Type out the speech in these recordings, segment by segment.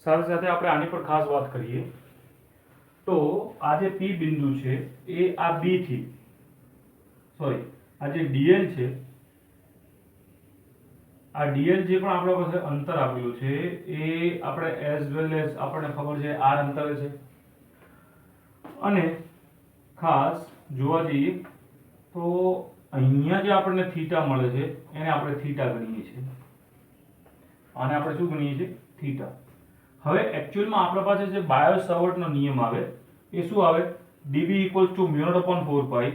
સાથે સાથે આપણે આની પર ખાસ વાત કરીએ તો આ જે P બિંદુ છે એ આ B થી સોરી આ જે DL છે આ DL જે પણ આપણા પાસે અંતર આપેલું છે એ આપણે એઝ વેલ એઝ આપણને ખબર છે r અંતરે છે અને ખાસ જોવા જઈએ તો અહીંયા જે આપણને થીટા મળે છે એને આપણે થીટા ગણીએ છીએ આને આપણે શું ગણીએ છીએ થીટા હવે એક્ચ્યુઅલમાં આપણા પાસે જે બાયો સાવર્ટનો નિયમ આવે એ શું આવે dB = μ0/4 pi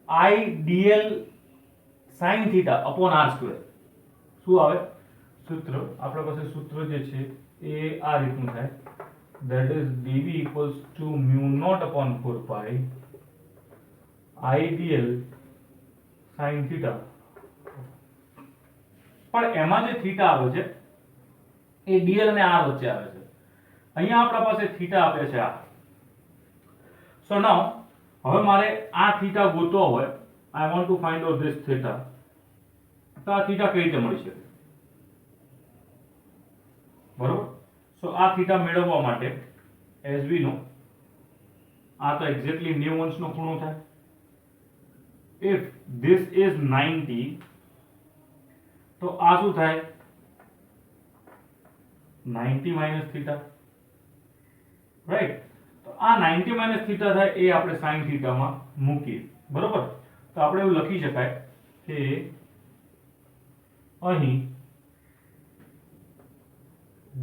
I dl sin θ upon r². શું આવે સૂત્ર આપણા પાસે સૂત્ર જે છે એ આ રીતનું થાય that is dB = μ0/4 pi I dl sin θ પણ એમાં જે થીટા આવે છે એ dl અને r વચ્ચે આવે છે અહીંયા આપણા પાસે થીટા આપે છે આ સો નાઉ હવે મારે આ થીટા ગોતવો હોય I want to find out this theta તો આ થીટા કઈ રીતે મળી શકે બરોબર સો આ થીટા મેળવવા માટે as we know આ તો એક્ઝેક્ટલી 90 અંશનો ખૂણો થાય if this is 90 તો આ શું થાય 90 minus theta રાઈટ તો આ 90 minus theta થાય એ આપણે sin theta માં મૂકીએ બરોબર તો આપણે એવું લખી શકાય કે અહીં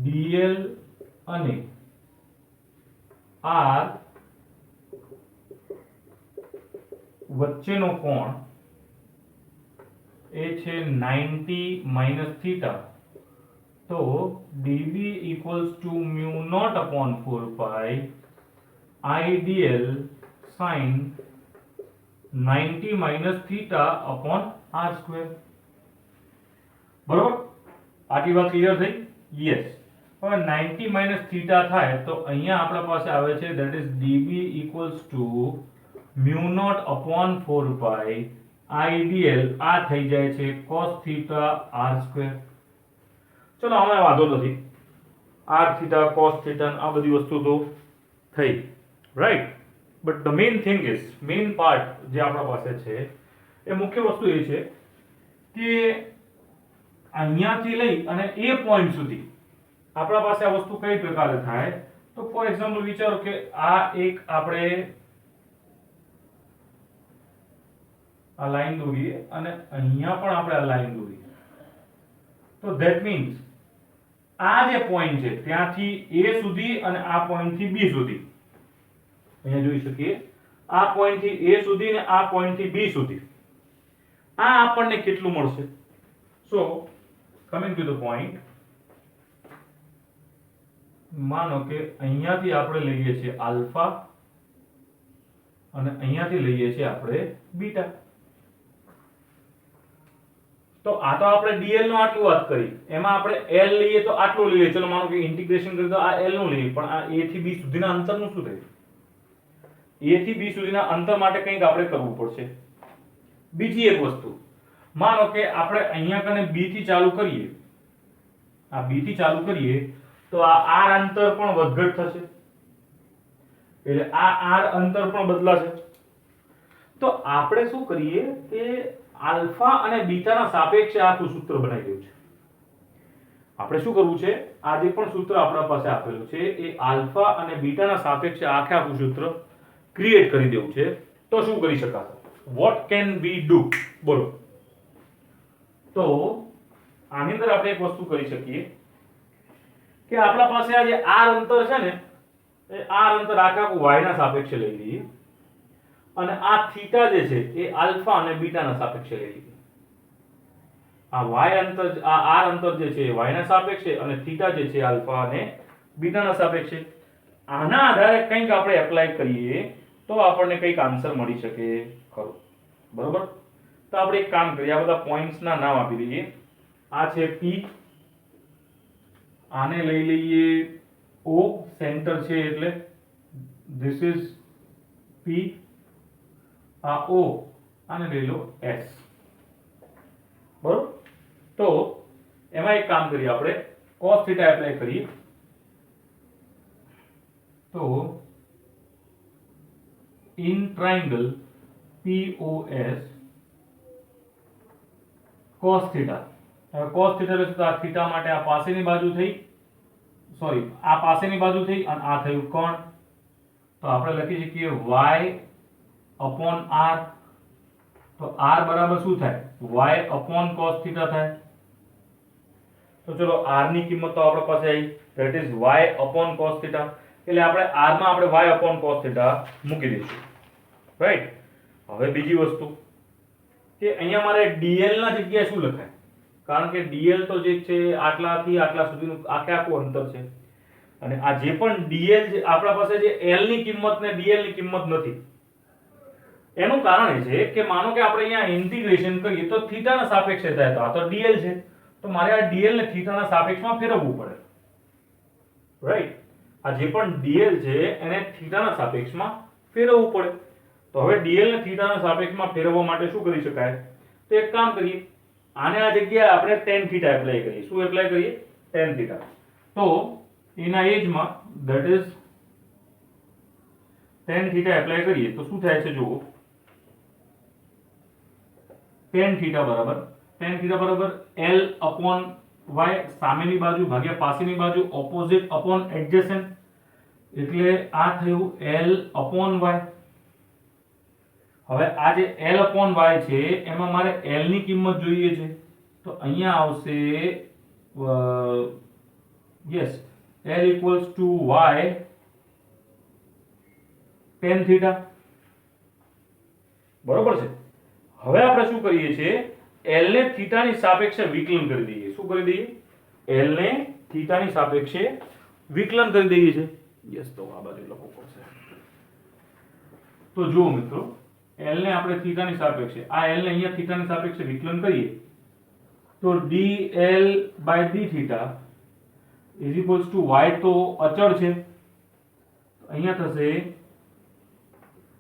dl અને r વચ્ચેનો કોણ એ છે 90 minus theta તો dB = μ0/4 pi I dl sin 90 minus theta upon r². બરોબર આટલી વાત ક્લિયર થઈ યસ હવે 90 minus theta થાય તો અહીંયા આપણા પાસે આવે છે that is dB = μ0/4 pi I dl આ થઈ જાય છે cos theta r². ચલો હવે વાંધો નથી r theta cos theta આ બધી વસ્તુ તો થઈ right but the main thing is main part જે આપણા પાસે છે એ મુખ્ય વસ્તુ એ છે કે અહીંયાથી લઈ અને એ પોઈન્ટ સુધી આપણા પાસે આ વસ્તુ કઈ પ્રકારે થાય તો ફોર એક્ઝામ્પલ વિચારો કે આ એક આપણે આ લાઈન દોરીએ અને અહીંયા પણ આપણે આ લાઈન દોરીએ તો ધેટ મીન્સ આ જે પોઈન્ટ છે ત્યાંથી A સુધી અને આ પોઈન્ટ થી B સુધી અહીંયા જોઈ શકીએ આ પોઈન્ટ થી A સુધી અને આ પોઈન્ટ થી B સુધી આ આપણને કેટલું મળશે સો કમિંગ ટુ ધ પોઈન્ટ માનો કે અહીંયાથી આપણે લઈએ છીએ આલ્ફા અને અહીંયાથી લઈએ છીએ આપણે બીટા તો આ તો આપણે dl નો આટલું વાત કરી એમાં આપણે l લઈએ તો આટલું લઈએ ચલો માનો કે ઇન્ટિગ્રેશન કરી દો આ l નું લઈએ પણ આ a થી b સુધીના અંતરનું શું થાય a થી b સુધીના અંતર માટે કંઈક આપણે કરવું પડશે બીજી એક વસ્તુ માનો કે આપણે અહીંયા કને b થી ચાલુ કરીએ આ b થી ચાલુ કરીએ તો આ r અંતર પણ વધઘટ થશે એટલે આ r અંતર પણ બદલાશે તો આપણે શું કરીએ કે આલ્ફા અને બીટાના સાપેક્ષે આખું સૂત્ર બનાવી દેવું છે આપણે શું કરવું છે આ જે પણ સૂત્ર આપણા પાસે આપેલું છે એ આલ્ફા અને બીટાના સાપેક્ષે આખું સૂત્ર ક્રિએટ કરી દેવું છે તો શું કરી શકાશે what can we do બોલો તો આની અંદર આપણે એક વસ્તુ કરી શકીએ કે આપણા પાસે આ જે r અંતર છે ને એ r અંતર આખું y ના સાપેક્ષે લઈ લઈએ અને આ થીટા જે છે એ આલ્ફા અને બીટાના સાપેક્ષે લઈ લઈએ આ y અંતર આ r અંતર જે છે y ના સાપેક્ષે અને થીટા જે છે આલ્ફા અને બીટાના સાપેક્ષે આના આધારે કંઈક આપણે એપ્લાય કરીએ તો આપણને કંઈક આન્સર મળી શકે ખરું બરોબર તો આપણે એક કામ કરીએ આ બધા પોઈન્ટ્સ ના નામ આપી દઈએ આ છે p આને લઈ લઈએ o સેન્ટર છે એટલે this is p આ o આને લઈ લો s બરોબર તો એમાં એક કામ કરીએ આપણે cos θ એપ્લાય કરીએ તો in triangle POS cos theta, હવે cos થીટા એટલે તો આ થીટા માટે આ પાસેની બાજુ થઈ, સોરી આ પાસેની બાજુ થઈ અને આ થયું કોણ, તો આપણે લખી શકીએ y upon r, તો r બરાબર શું થાય, y upon cos થીટા થાય. તો ચલો r ની કિંમત તો આપણા પાસે આવી, that is y upon cos theta, એટલે આપણે r માં આપણે y upon cos થીટા મૂકી દઈશું, રાઈટ. હવે બીજી વસ્તુ કે અહીંયા મારે dl ના જગ્યાએ શું લખાય, કારણ કે dl તો જે છે આટલાથી આટલા સુધીનું આખે આખું અંતર છે, અને આ જે પણ dl છે આપણા પાસે જે l ની કિંમત ને dl ની કિંમત નથી. એનું કારણ એ છે કે માનો કે આપણે અહીંયા ઇન્ટિગ્રેશન કરીએ તો થીટા ના સાપેક્ષે થાય, તો આ તો dl છે, તો મારે આ dl ને થીટા ના સાપેક્ષમાં ફેરવવું પડે, રાઈટ. આ જે પણ dl છે એને થીટા ના સાપેક્ષમાં ફેરવવું પડે. તો હવે dl ને થીટા ના સાપેક્ષમાં ફેરવવા માટે શું કરી શકાય, તો એક કામ કરીએ, આને આ જગ્યાએ આપણે tan થીટા એપ્લાય કરીએ. શું એપ્લાય કરીએ, tan થીટા. તો એના એજમાં that is tan theta apply કરીએ તો શું થાય છે જુઓ, tan થીટા બરાબર l upon y, સામેની બાજુ ભાગ્યા પાસેની બાજુ, ઓપોઝિટ upon એડજેસન્ટ, એટલે આ થયું l upon y. હવે આ જે l upon y છે એમાં મારે l ની કિંમત જોઈએ છે, તો અહીંયા આવશે yes l equals to y tan theta, બરોબર છે. હવે આપણે શું કરીએ છીએ, l ને થીટા ની સાપેક્ષે વિકલન કરી દઈએ. શું કરી દઈએ, l ને થીટા ની સાપેક્ષે વિકલન કરી દઈએ છીએ. યસ, તો આ બાજુ લખવું પડશે. તો જુઓ મિત્રો, l ને આપણે થીટા ની સાપેક્ષે, આ l ને અહીંયા થીટા ની સાપેક્ષે વિકલન કરીએ તો dl by d theta is equals to y, તો અચળ છે, અહીંયા થશે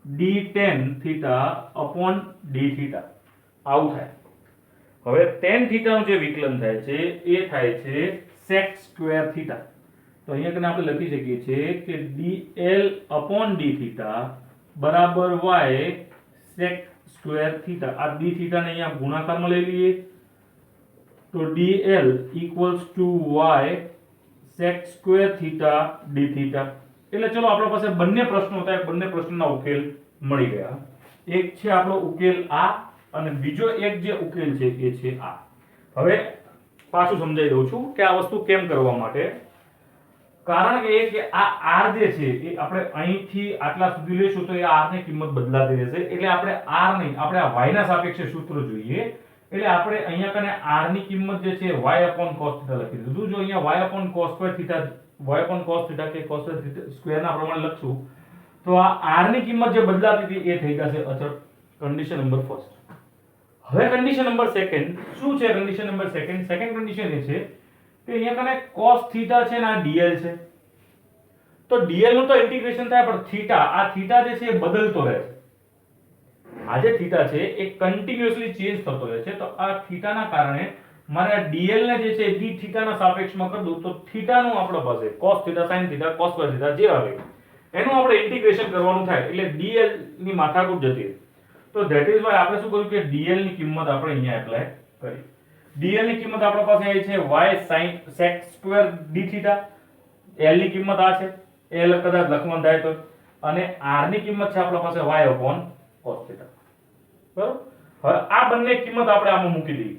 d tan theta upon d theta, આવું થાય. હવે tan થીટા નું જે વિકલન થાય છે એ થાય છે sec સ્ક્વેર થીટા. તો અહીંયા કને આપણે લખી શકીએ છીએ કે dl upon d થીટા બરાબર y sec સ્ક્વેર થીટા. આ d થીટા ને અહીંયા ગુણાકારમાં લઈ લઈએ તો dl equals to y sec square theta d theta. એટલે ચલો આપણા પાસે બંને પ્રશ્નો હતા, બંને પ્રશ્નોના ઉકેલ મળી ગયા. એક છે આપણો ઉકેલ આ અને બીજો એક જે ઉકેલ છે એ છે આ. હવે પાછું સમજાવી દઉં છું કે આ વસ્તુ કેમ કરવા માટે. કારણ કે આ r જે છે એ આપણે અહીંથી આટલા સુધી લેશું તો એ r ની કિંમત બદલાતી રહેશે, એટલે આપણે r નહીં, આપણે આ y ના સાપેક્ષે સૂત્ર જોઈએ. એટલે આપણે અહીંયા કને r ની કિંમત જે છે y upon cos થીટા લખી દીધું. જો અહીંયા y upon cos square theta, y upon cos theta કે cos સ્ક્વેર ના પ્રમાણે લખશું તો આ r ની કિંમત જે બદલાતી હતી એ થઈ જશે અચળ. Condition number first. હવે કન્ડિશન નંબર સેકન્ડ શું છે? કન્ડિશન નંબર સેકન્ડ કન્ડિશન એ છે કે અહીંયા કને cos થીટા છે ને આ dl છે, તો dl નું તો ઇન્ટિગ્રેશન થાય પણ થીટા, આ થીટા જે છે એ બદલતો રહે છે. આ જે થીટા છે એ કન્ટિન્યુઅસલી ચેન્જ થતો રહે છે, તો આ થીટાના કારણે મારે આ dl ને જે છે d થીટા ના સાપેક્ષમાં કરી દઉં તો થીટા નું આપણા પાસે cos theta sin theta cos square theta જે આવે એનું આપણે ઇન્ટિગ્રેશન કરવાનું થાય, એટલે dl ની માથાકૂટ જતી રહે. તો ધેટ ઇઝ વાય આપણે શું કર્યું કે dl ની કિંમત આપણે અહીંયા એપ્લાય કરી. dl ની કિંમત આપણા પાસે આવી છે y sin sec square d theta, l ની કિંમત આ છે, l કદાચ લખવાનું થાય તો, અને r ની કિંમત છે આપણા પાસે y upon cos થીટા. બરોબર. હવે આ બંને કિંમત આપણે આમાં મૂકી દઈએ.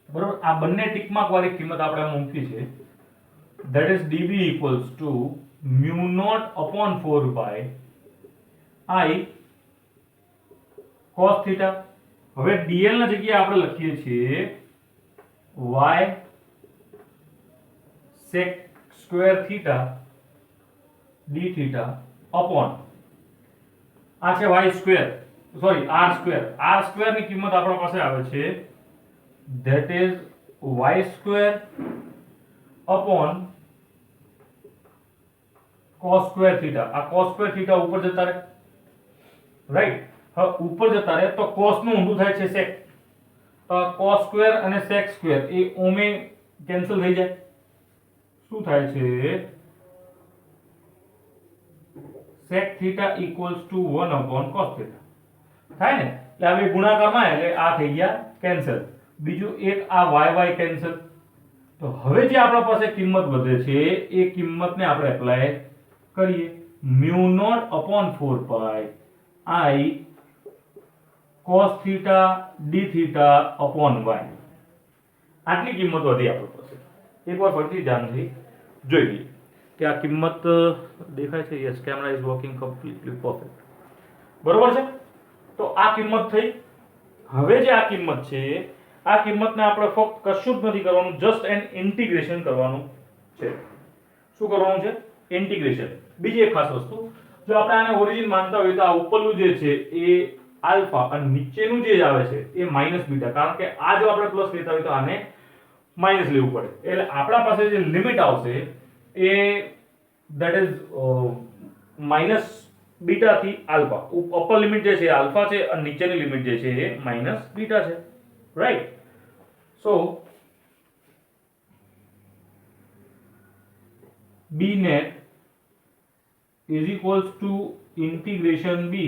બરોબર. આ બંને ટિક માર્ક વાળી કિંમત આપણે આમાં મૂકી છે. that is db equals to mu naught upon 4 by I cos theta. હવે dl ના જગ્યાએ આપણે લખીએ છીએ y sec square theta d theta upon આ છે y square, sorry r square. r square ની કિંમત આપણા પાસે આવે છે that is y square upon cos square theta. આ cos સ્ક્વેર થીટા ઉપર જતા રહે, રાઈટ. હવે ઉપર જતા રહે તો cos નું ઊંધું થાય છે sec, તો cos સ્ક્વેર અને sec સ્ક્વેર એ ઓમે કેન્સલ થઈ જાય. શું થાય છે sec theta equals to 1 upon cos theta થાય ને એટલે હવે ગુણાકારમાં એટલે આ થઈ ગયા કેન્સલ બીજું એક આ y કેન્સલ તો હવે જે આપણા પાસે કિંમત વધે છે એ કિંમતને આપણે એપ્લાય કરીએ mu naught upon 4 pi I cos theta d theta upon y આટલી કિંમત વધી આપણી પાસે એકવાર ફરીથી ધ્યાનથી જોઈ લઈએ કે આ કિંમત દેખાય છે yes camera is working completely perfect બરોબર છે તો આ કિંમત થઈ હવે જે આ કિંમત છે આ કિંમતને આપણે ફક્ત કશું જ નથી કરવાનું જસ્ટ એન ઇન્ટિગ્રેશન કરવાનું છે શું કરવાનું છે ઇન્ટિગ્રેશન બીજી એક ખાસ વસ્તુ જો આપણે આને ઓરિજિન માનતા હોય તો આ ઉપરનું જે છે એ આલ્ફા અને નીચેનું જે આવે છે એ માઈનસ બીટા કારણ કે આ જો આપણે પ્લસ લેતા હોય તો આને માઈનસ લેવું પડે એટલે આપણા પાસે જે લિમિટ આવશે એ ધેટ ઇઝ માઈનસ બીટા થી આલ્ફા અપર લિમિટ જે છે આલ્ફા છે અને નીચેની લિમિટ જે છે એ માઈનસ બીટા છે right so b net is equals to integration b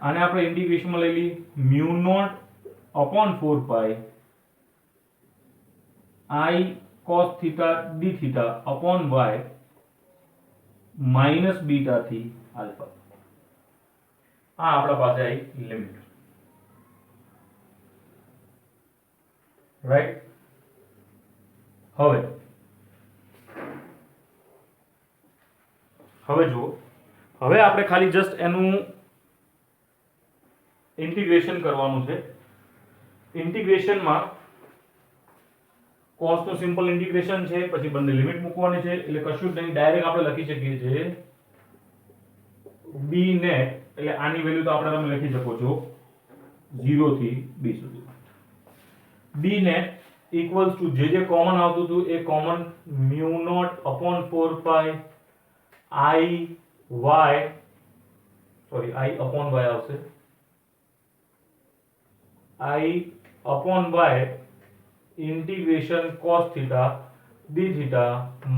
આને આપણે ઇન્ટિગ્રેશન માં લઈ લઈએ mu naught upon 4 pi I cos theta d theta upon y minus beta થી alpha આ આપણા પાસે આવી લિમિટ રાઈટ હવે જુઓ હવે આપણે ખાલી જસ્ટ એનું ઇન્ટિગ્રેશન કરવાનું છે ઇન્ટિગ્રેશનમાં cos નું સિમ્પલ ઇન્ટિગ્રેશન છે પછી બંને લિમિટ મૂકવાની છે એટલે કશું જ નહીં ડાયરેક્ટ આપણે લખી શકીએ છીએ b net એટલે આની વેલ્યુ તો આપણે તમે લખી શકો છો 0 થી b સુધી b net equals to જે કોમન આવતું હતું એ common mu naught upon 4 pi I upon y આવશે I upon y integration cos theta d theta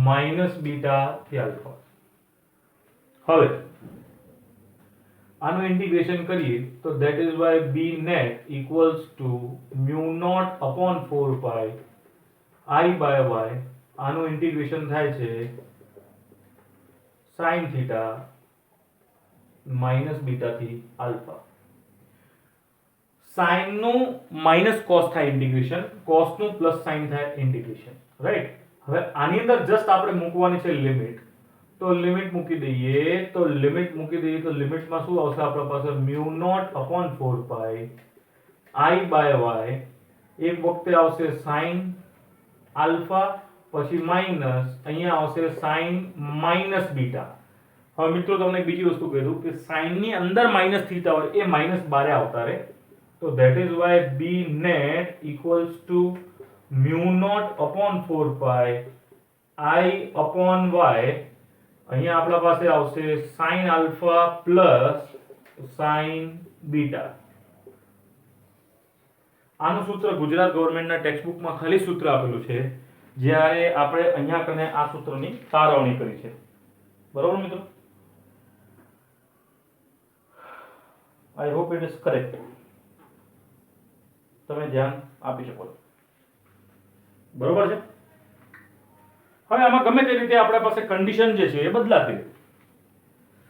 minus beta થી alpha હવે આનું ઇન્ટિગ્રેશન કરીએ તો that is why b net equals to mu naught upon 4 pi I by y આનું integration થાય છે sin theta minus beta થી alpha sin નું minus cos થાય ઇન્ટિગ્રેશન cos નું પ્લસ sin થાય ઇન્ટિગ્રેશન રાઈટ હવે આની અંદર જસ્ટ આપણે મૂકવાની છે લિમિટ તો લિમિટ મૂકી દઈએ તો લિમિટમાં શું આવશે આપણા પાસે mu naught upon 4 pi I by y એક વખતે આવશે sin alpha પછી માઈનસ અહીંયા આવશે sin minus beta હવે મિત્રો તમને બીજી વસ્તુ કહી દઉં કે sin ની અંદર માઈનસ થીટા હોય એ માઈનસ બારે આવતા રહે તો that is why b net equals to mu naught upon 4 pi I upon y અહીંયા આપણા પાસે આવશે sin alpha plus sin beta આનું સૂત્ર ગુજરાત ગવર્નમેન્ટના ટેક્સ્ટ બુકમાં ખાલી સૂત્ર આપેલું છે જ્યારે આપણે અહીંયા કને આ સૂત્રની તારવણી કરી છે બરોબર મિત્રો I hope it is correct તમે ધ્યાન આપી શકો છો બરોબર છે હવે આમાં ગમે તે રીતે આપણા પાસે કન્ડિશન જે છે એ બદલાતી રહે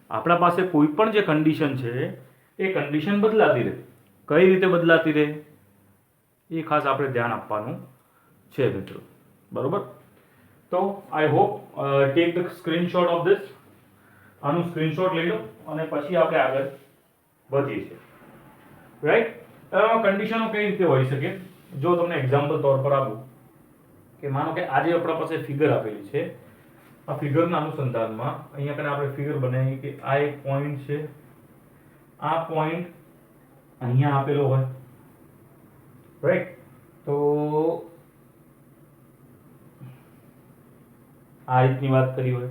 આપણા પાસે કોઈ પણ જે કન્ડિશન છે એ કન્ડિશન બદલાતી રહે કઈ રીતે બદલાતી રહે એ ખાસ આપણે ધ્યાન આપવાનું છે મિત્રો બરોબર તો I hope take the screenshot of this આનું સ્ક્રીનશોટ લઈ લો અને પછી આપણે આગળ વધીએ છીએ રાઈટ કન્ડિશનો કઈ રીતે હોઈ શકે જો તમને એક્ઝામ્પલ તौर પર આપું કે માનો કે આજે આપણા પાસે ફિગર આપેલી છે આ ફિગરના અનુસંધાનમાં અહીંયા કને આપણે ફિગર બનાવી કે આ એક પોઈન્ટ છે આ પોઈન્ટ અહીંયા આપેલો હોય રાઈટ તો આ રીતની વાત કરી હોય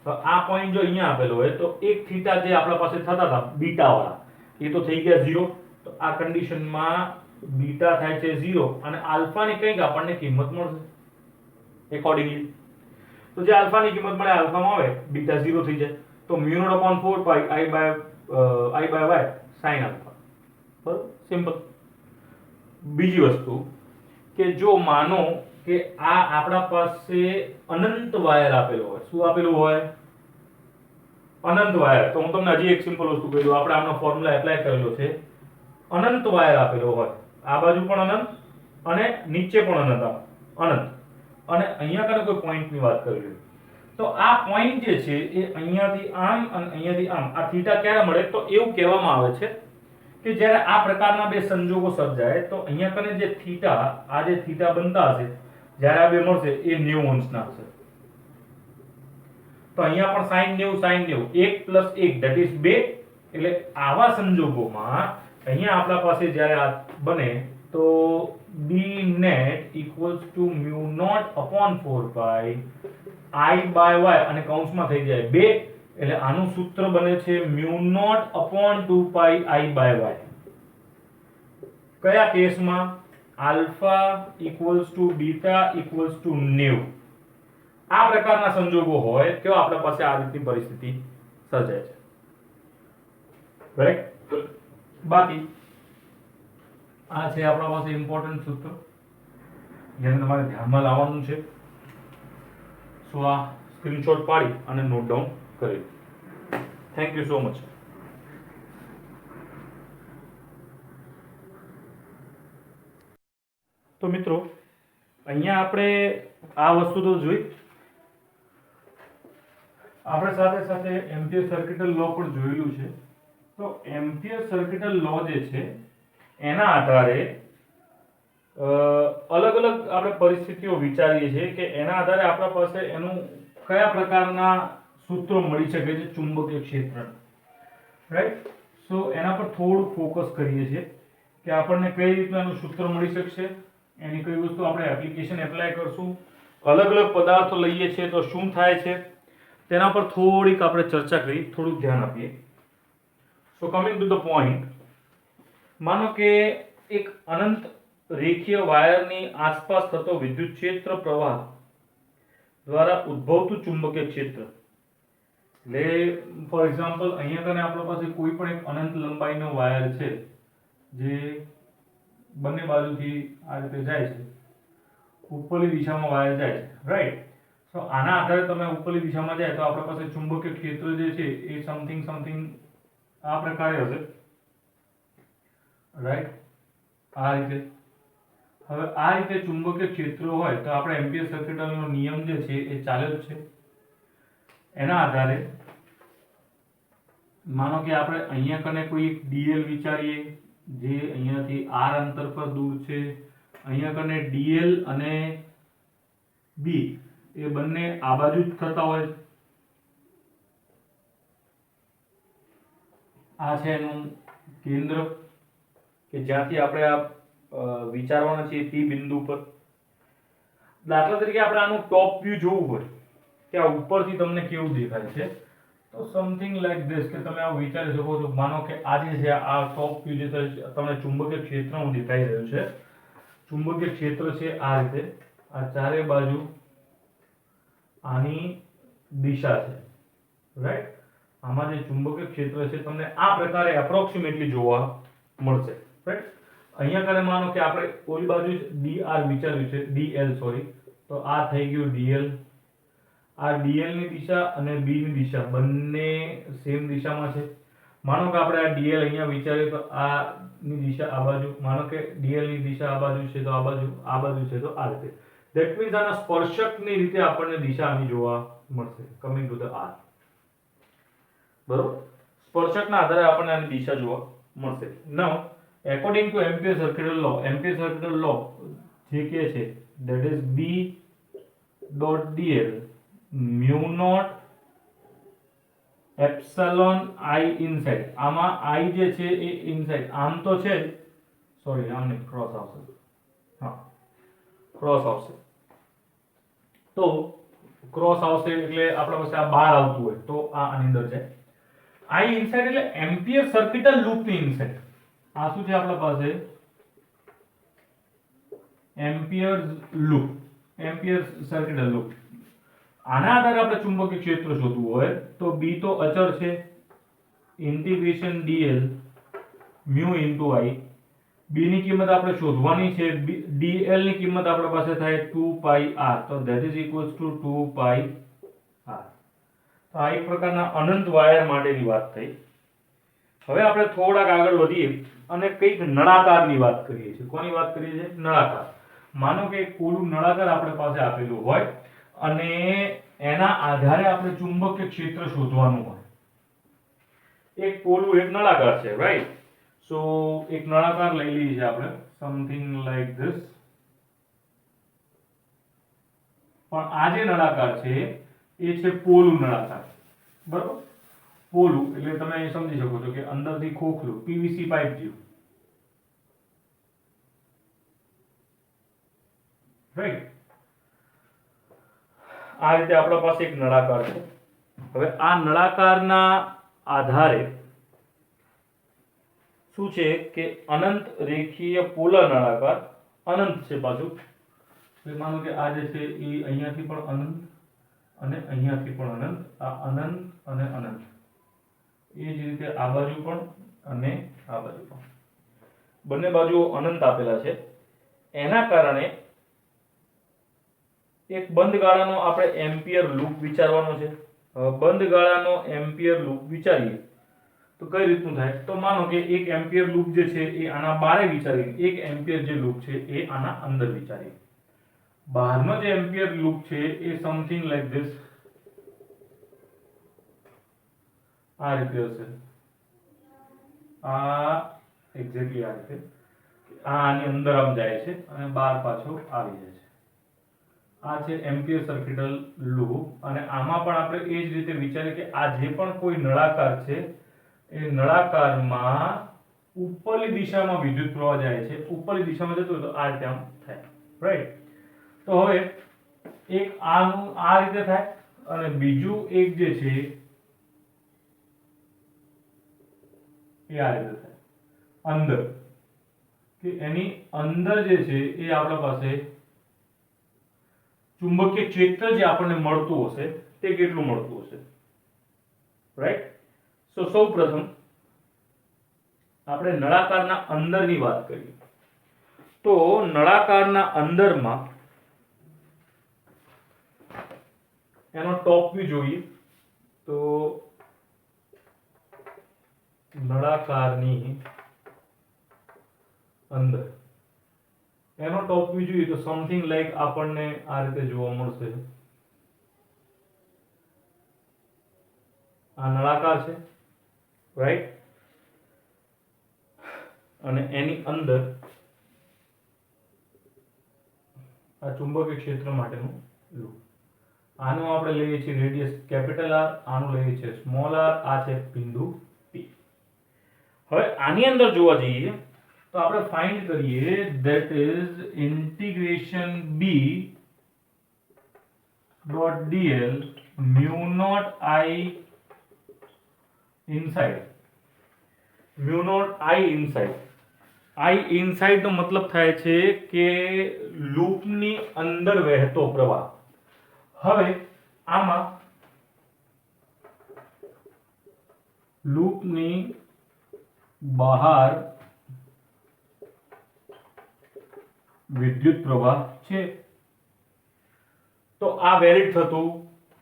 તો આ પોઈન્ટ જો અહીંયા આપેલો હોય તો એક થીટા જે આપણા પાસે થતા હતા બીટા વાળા એ તો થઈ ગયા 0 તો આ કન્ડિશનમાં બીટા થાય છે 0 અને આલ્ફા ની કંઈક આપણને કિંમત મળશે એકોર્ડિંગલી તો જે આલ્ફાની કિંમત મળે આલ્ફામાં આવે બીટા 0 થઈ જાય, તો μ0/4 pi i by y sin alpha. બરાબર, સિમ્પલ. બીજી વસ્તુ કે જો માનો કે આ આપણા પાસે અનંત વાયર આપેલો હોય. શું આપેલું હોય? અનંત વાયર. તો હું તમને હજી એક સિમ્પલ વસ્તુ કહી દઉં. આપણે આનો ફોર્મ્યુલા એપ્લાય કરેલો છે. અનંત વાયર આપેલો હોય, આ બાજુ પણ અનંત અને નીચે પણ અનંત અને અહીંયા કને કોઈ પોઈન્ટની વાત કરી. તો આ પોઈન્ટ જે છે એ અહીંયાથી આમ અને અહીંયાથી આમ, આ થીટા ક્યારે મળે? તો એવું કહેવામાં આવે છે કે જ્યારે આ પ્રકારના બે સંજોગો સર્જાય તો અહીંયા કને જે થીટા, આ જે થીટા બનતા હશે, જ્યારે આ બે મળશે એ 90 અંશના હશે. તો અહીંયા પણ sin 90 sin 90 1 + 1 ધેટ ઇઝ 2. એટલે આવા સંજોગોમાં અહીંયા આપણા પાસે જ્યારે આ બને તો b net = μ0/4 pi i by y અને કૌંસમાં થઈ જાય 2. એટલે આનું સૂત્ર બને છે μ0/2 પાઈ i બાય y. કયા કેસમાં? Alpha = beta = 90. આ પ્રકારના સંજોગો હોય તો આપણા પાસે આ રીતની પરિસ્થિતિ સર્જાય છે. રાઈટ? બાકી આ છે આપણા પાસે ઇમ્પોર્ટન્ટ સૂત્ર જેને તમારે ધ્યાનમાં લાવવાનું છે. સો આ સ્ક્રીનશોટ પાડી અને નોટ ડાઉન કરી. Thank you so much. તો મિત્રો અહીંયા આપણે આ વસ્તુ તો જોઈ. આપણે સાથે સાથે એમ્પિયર સર્કિટલ લો પણ જોયેલું છે. તો એમ્પિયર સર્કિટલ લો જે છે એના આધારે અલગ અલગ આપણે પરિસ્થિતિઓ વિચારીએ છીએ કે એના આધારે આપણા પાસે એનું કયા પ્રકારના સૂત્રો મળી શકે છે ચુંબકીય ક્ષેત્ર. રાઈટ? સો એના પર થોડું ફોકસ કરીએ છીએ કે આપણને કઈ રીતના એનું સૂત્ર મળી શકશે, એની કઈ વસ્તુ આપણે એપ્લિકેશન એપ્લાય કરશું, અલગ અલગ પદાર્થો લઈએ છીએ તો શું થાય છે, તેના પર થોડીક આપણે ચર્ચા કરી, થોડુંક ધ્યાન આપીએ. સો કમિંગ ટુ ધ પોઈન્ટ, માનો કે એક અનંત રેખીય વાયરની આસપાસ થતો વિદ્યુત ક્ષેત્ર પ્રવાહ દ્વારા ઉદ્ભવતું ચુંબકીય ક્ષેત્ર. એટલે ફોર એક્ઝામ્પલ અહીંયા કને આપણા પાસે કોઈ પણ એક અનંત લંબાઈનો વાયર છે જે બંને બાજુથી આ રીતે જાય છે, ઉપરની દિશામાં વાયર જાય છે. રાઈટ? તો આના આધારે તમે ઉપરની દિશામાં જાય તો આપણા પાસે ચુંબકીય ક્ષેત્ર જે છે એ સમથિંગ આ પ્રકારે હશે. રાઈટ? આ રીતે. હવે આ રીતે ચુંબકીય ક્ષેત્ર હોય તો આપણે એમ્પિયર સર્કિટલનો નિયમ જે છે એ ચાલે જ છે. એના આધારે માનો કે આપણે અહીંયા કને કોઈ એક dl વિચારીએ જે અહીંયાથી r અંતર પર દૂર છે. અહીંયા કને dl અને b એ બંને આ બાજુ જ થતા હોય. આ છે એનું કેન્દ્ર કે જ્યાંથી આપણે આ વિચારવાના છે P બિંદુ પર. દાખલા તરીકે આપણે આનું ટોપ વ્યૂ જોવું હોય કે આ ઉપરથી તમને કેવું દેખાય છે તો સમથિંગ લાઈક ધીસ કે તમે આવું વિચારી શકો છો. માનો કે આ જે છે આ ટોપ વ્યૂ જે તમને ચુંબકીય ક્ષેત્રનું દેખાઈ રહ્યું છે. ચુંબકીય ક્ષેત્ર છે આ રીતે, આ ચારે બાજુ આની દિશા છે. રાઈટ? આમાં જે ચુંબકીય ક્ષેત્ર છે તમને આ પ્રકારે એપ્રોક્સિમેટલી જોવા મળશે. રાઈટ? અહીંયા કરે માનો કે આપણે ઓલી બાજુ dr વિચાર્યું છે, dl સોરી, તો આ થઈ ગયું dl. આ dl ની દિશા અને b ની દિશા બંને સેમ દિશામાં છે. માનો કે આપણે આ dl અહીંયા વિચારીએ તો આ ની દિશા આ બાજુ, માનો કે dl ની દિશા આ બાજુ છે તો આ બાજુ છે તો આ રીતે. ધેટ મીન્સ આના સ્પર્શકની રીતે આપણને દિશા આની જોવા મળશે. Coming to the r. બરોબર? સ્પર્શકના આધારે આપણને આની દિશા જોવા મળશે. નાઉ according to Ampere circuital law જે કે છે that is b dot dl mu naught epsilon I inside. આમાં I જે છે એ inside આમ તો છે, સોરી આમ નહીં, ક્રોસ આવશે. હા, ક્રોસ આવશે. તો ક્રોસ આવશે એટલે આપણા પાસે આ બહાર આવતું હોય તો આ આની અંદર જાય. I inside એટલે એમ્પિયર સર્કિટલ લૂપ ની inside. આ શું છે આપણા પાસે? Ampere loop, ampere circuital loop. આના આધારે આપણે ચુંબકીય ક્ષેત્ર શોધવું હોય તો બી તો અચળ છે, integration d l mu into I. B ની કિંમત આપણે શોધવાની છે. ડીએલ ની કિંમત આપણી પાસે થાય 2 પાઈ આર, તો that is equals to 2 pi r. તો આ એક પ્રકારના અનંત વાયર માટેની વાત થઈ. હવે આપણે થોડાક આગળ વધીએ અને કંઈક નળાકારની વાત કરીએ છીએ. કોની વાત કરીએ છીએ? નળાકાર. માનો કે એક પોલું નળાકાર આપણી પાસે આપેલું હોય અને એના આધારે આપણે ચુંબકીય ક્ષેત્ર શોધવાનું હોય. એક પોલું એક નળાકાર છે, રાઈટ? સો એક નળાકાર લઈ લઈએ છીએ આપણે, સમથિંગ લાઈક ધીસ. પણ આ જે નળાકાર છે એ છે પોલું નળાકાર, બરાબર? પોલું એટલે તમે અહીં સમજી શકો છો કે અંદરથી ખોખલું પીવીસી પાઇપ જેવું, રાઈટ? આ રીતે આપણા પાસે એક નળાકાર છે. હવે આ નળાકારના આધારે શું છે કે અનંત રેખીય પોલર નળાકાર, અનંત છે પાછું. માનો કે આ જે છે એ અહીંયાથી પણ અનંત અને અહીંયાથી પણ અનંત, આ અનંત અને અનંત, એ જ રીતે આ બાજુ પણ અને આ બાજુ પણ, બંને બાજુઓ અનંત આપેલા છે. એના કારણે એક બંધ ગાળાનો આપણે એમ્પિયર લૂપ વિચારવાનો છે. બંધ ગાળાનો એમ્પિયર લૂપ વિચારીએ તો કઈ રીતનું થાય? તો માનો કે એક એમ્પિયર લૂપ જે છે એ આના બારે વિચારીએ, એક એમ્પિયર જે લૂપ છે એ આના અંદર વિચારીએ. બહારનો જે એમ્પિયર લૂપ છે એ સમથિંગ લાઈક ધીસ, આ રીતે હશે. આ એક્ઝેક્ટલી આ રીતે, આ આની અંદર આમ જાય છે અને બહાર પાછો આવી જાય છે. આ છે એમ્પિયર સર્કિટલ લૂપ. અને આમાં પણ આપણે એ જ રીતે વિચારીએ કે આ જે પણ કોઈ નળાકાર છે એ નળાકારમાં ઉપરની દિશામાં વિદ્યુત પ્રવાહ જાય છે. ઉપરની દિશામાં જતો હોય તો આ રીતે આમ થાય, રાઈટ? તો હવે એક આનું આ રીતે થાય અને બીજું એક જે છે એ આ રીતે થાય અંદર, કે એની અંદર જે છે એ આપણા પાસે ચુંબકીય ક્ષેત્ર જે આપણને મળતું હશે તે કેટલું મળતું હશે, રાઈટ? સો સૌપ્રથમ આપણે નળાકારના અંદરની વાત કરીએ. તો નળાકારના અંદરમાં એનો ટોપ વ્યૂ જોઈએ તો નળાકારની અંદર એનો ટોપ વ્યૂ જોઈએ તો સમથિંગ લાઈક આપણને આ રીતે જોવા મળશે. આ નળાકાર છે, રાઈટ? અને એની અંદર આ ચુંબકીય ક્ષેત્ર માટેનું લૂપ. આનું આપણે લઈએ છીએ રેડિયસ કેપિટલ આર, આનું લઈએ છીએ સ્મોલ આર, આ છે બિંદુ પી. હવે આની અંદર જોવા જઈએ તો આપણે ફાઇન્ડ કરીએ that is integration B dot d l mu naught I inside. Mu naught I inside, I inside નો મતલબ થાય છે કે લૂપની અંદર વહેતો પ્રવાહ. હવે આમાં લૂપની બહાર વિદ્યુત પ્રવાહ છે તો આ વેલિડ થતું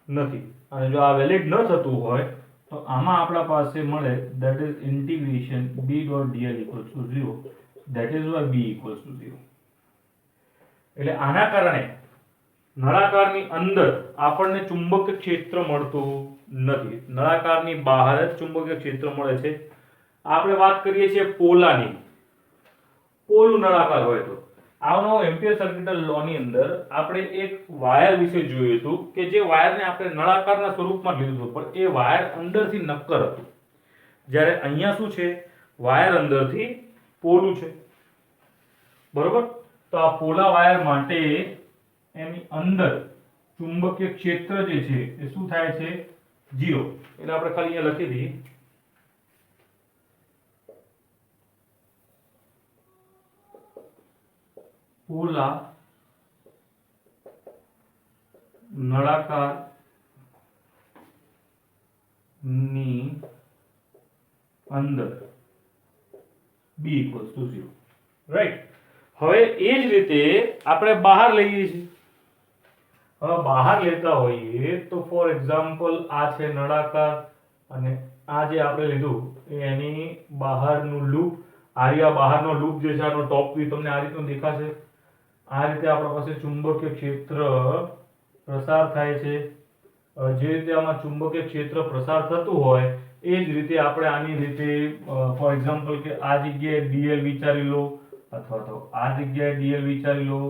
નથી. અને જો આ વેલિડ ન થતું હોય તો આમાં આપણા પાસે મળે that is integration b dot dl equals to 0, that is why b equals to 0. એટલે આના કારણે નળાકારની અંદર આપણને ચુંબકીય ક્ષેત્ર મળતું નથી, નળાકારની બહાર જ ચુંબકીય ક્ષેત્ર મળે છે. આપણે વાત કરીએ છીએ પોલાની. પોલું નળાકાર હોય તો આનો એમ્પિયર સર્કિટલ લો ની અંદર આપણે એક વાયર વિશે જોયું હતું કે જે વાયરને આપણે નળાકારના સ્વરૂપમાં લીધું હતું, પણ એ વાયર અંદરથી નક્કર હતું. જ્યારે અહીંયા શું છે? વાયર અંદરથી પોલું છે, બરોબર? તો આ પોલા વાયર માટે એની અંદર ચુંબકીય ક્ષેત્ર જે છે એ શું થાય છે? 0. એટલે આપણે ખાલી અહીંયા લખી દઈએ પોલા નળાકાર ની અંદર b = 0, રાઈટ. હવે એ જ રીતે આપણે બહાર લઈએ છીએ. હવે બહાર લેતા હોઈએ તો ફોર એક્ઝામ્પલ આ છે નળાકાર અને આ જે આપણે લીધું એ એની બહારનું લૂપ. આ બહારનો લૂપ જે છે આનો ટોપ વ્યૂ તમને આ રીતનો દેખાશે. આ રીતે આપણા પાસે ચુંબકીય ક્ષેત્ર પ્રસાર થાય છે. જે રીતે આમાં ચુંબકીય ક્ષેત્ર પ્રસાર થતું હોય એ જ રીતે આપણે આની રીતે ફોર એક્ઝામ્પલ કે આ જગ્યાએ dl વિચારી લો, અથવા તો આ જગ્યાએ dl વિચારી લો,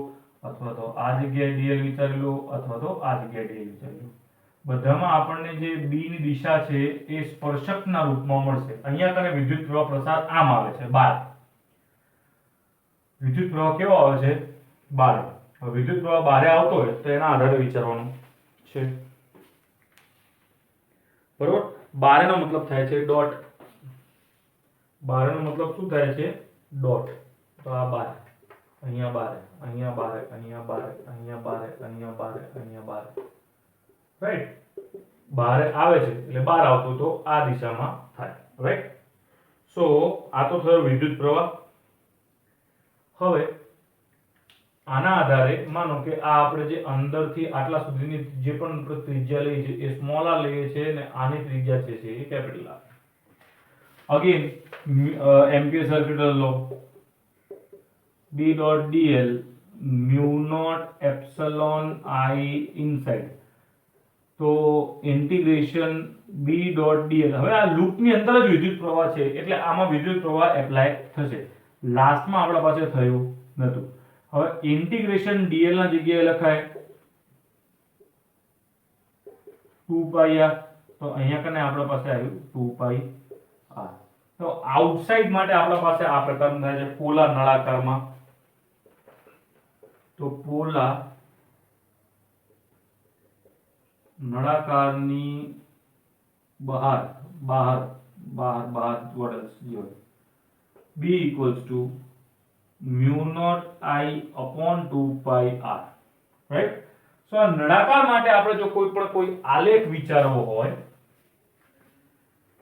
અથવા તો આ જગ્યાએ dl વિચારી લો, અથવા તો આ જગ્યાએ dl વિચારી લો. બધામાં આપણને જે b ની દિશા છે એ સ્પર્શકના રૂપમાં મળશે. અહીંયા તને વિદ્યુત પ્રવાહ પ્રસાર આમ આવે છે બહાર. વિદ્યુત પ્રવાહ કેવો આવે છે? બહાર. હવે વિદ્યુત પ્રવાહ બહાર આવતો હોય તો એના આધારે વિચારવાનું છે. બરોબર. બારેનો મતલબ થાય છે ડોટ. બારેનો મતલબ શું થાય છે? ડોટ. તો આ બાર, અહીંયા બારે, અહીંયા બારે, અહીંયા બારે, અહીંયા બારે, અહીંયા બારે, અહીંયા બારે, રાઈટ. બારે આવે છે એટલે બહાર આવતું તો આ દિશામાં થાય, રાઈટ. સો આ તો થયો વિદ્યુત પ્રવાહ. હવે આના આધારે માનો કે આ આપણે જે અંદરથી આટલા સુધીની જે પણ ત્રિજ્યા લઈએ છે એ સ્મોલ r લઈએ છે અને આની ત્રિજ્યા છે એ capital R. Again ampere circular law, B dot dl mu naught epsilon I inside. તો ઇન્ટિગ્રેશન B dot dl. હવે આ લૂપની અંદર જ વિદ્યુત પ્રવાહ છે એટલે આમાં વિદ્યુત પ્રવાહ એપ્લાય થશે. લાસ્ટમાં આપણા પાસે થયું નતું. હવે ઇન્ટિગ્રેશન dl ના જગ્યાએ લખાય 2 pi r. તો અહીંયા કને આપણા પાસે આવ્યું 2 pi r. તો આઉટસાઇડ માટે આપણા પાસે આ પ્રકારનું થાય છે પોલાર નળાકારમાં. તો પોલાર નળાકારની બહાર what else here? B = mu naught I upon 2 pi r, right? So આ નળાકાર માટે આપણે જો કોઈ આલેખ વિચારવો હોય,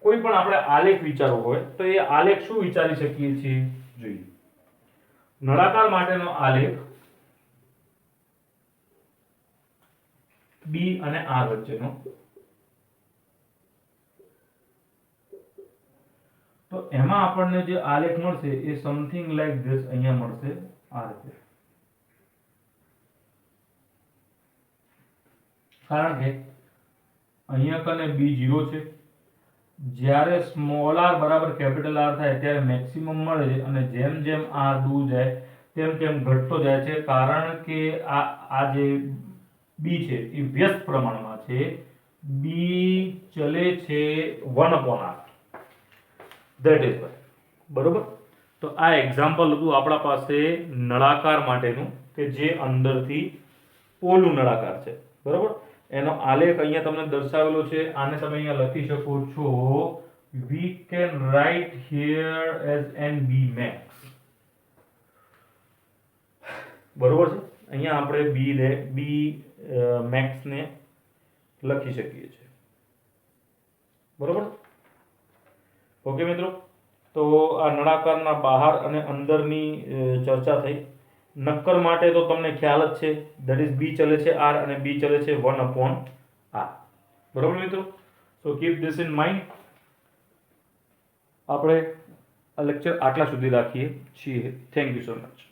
કોઈ પણ આપણે આલેખ વિચારવો હોય તો એ આલેખ શું વિચારી શકીએ છીએ જોઈએ. નળાકાર માટેનો આલેખ B અને R વચ્ચેનો. તો એમાં આપણને જે આલેખ મળશે એ સમથિંગ લાઈક ધીસ અહીંયા મળશે આ રીતે. કારણ કે અહીંયા કને B 0 છે. જ્યારે સ્મોલ r બરાબર કેપિટલ R થાય ત્યારે મેક્સિમમ મળે છે અને જેમ જેમ r દૂર જાય તેમ તેમ ઘટતો જાય છે. કારણ કે આ જે B છે એ વ્યસ્ત પ્રમાણમાં છે. B ચલે છે 1/r. That is why. બરોબર. તો આ એક્ઝામ્પલ હતું આપણા પાસે નળાકાર માટેનું કે જે અંદરથી પોલું નળાકાર છે. બરોબર. એનો આલેખ અહીંયા તમને દર્શાવેલો છે. આને તમે અહીંયા લખી શકો છો. We can write here as NB max. બરોબર છે. અહીંયા આપણે B max ને લખી શકીએ છીએ. બરોબર. ઓકે મિત્રો. તો આ નળાકારના બહાર અને અંદરની ચર્ચા થઈ. નક્કર માટે તો તમને ખ્યાલ જ છે. ધેટ ઇઝ B ચલે છે R અને B ચલે છે 1/r. બરોબર મિત્રો. સો કીપ ધીસ ઇન માઇન્ડ. આપણે આ લેક્ચર આટલા સુધી રાખીએ છીએ. Thank you so much.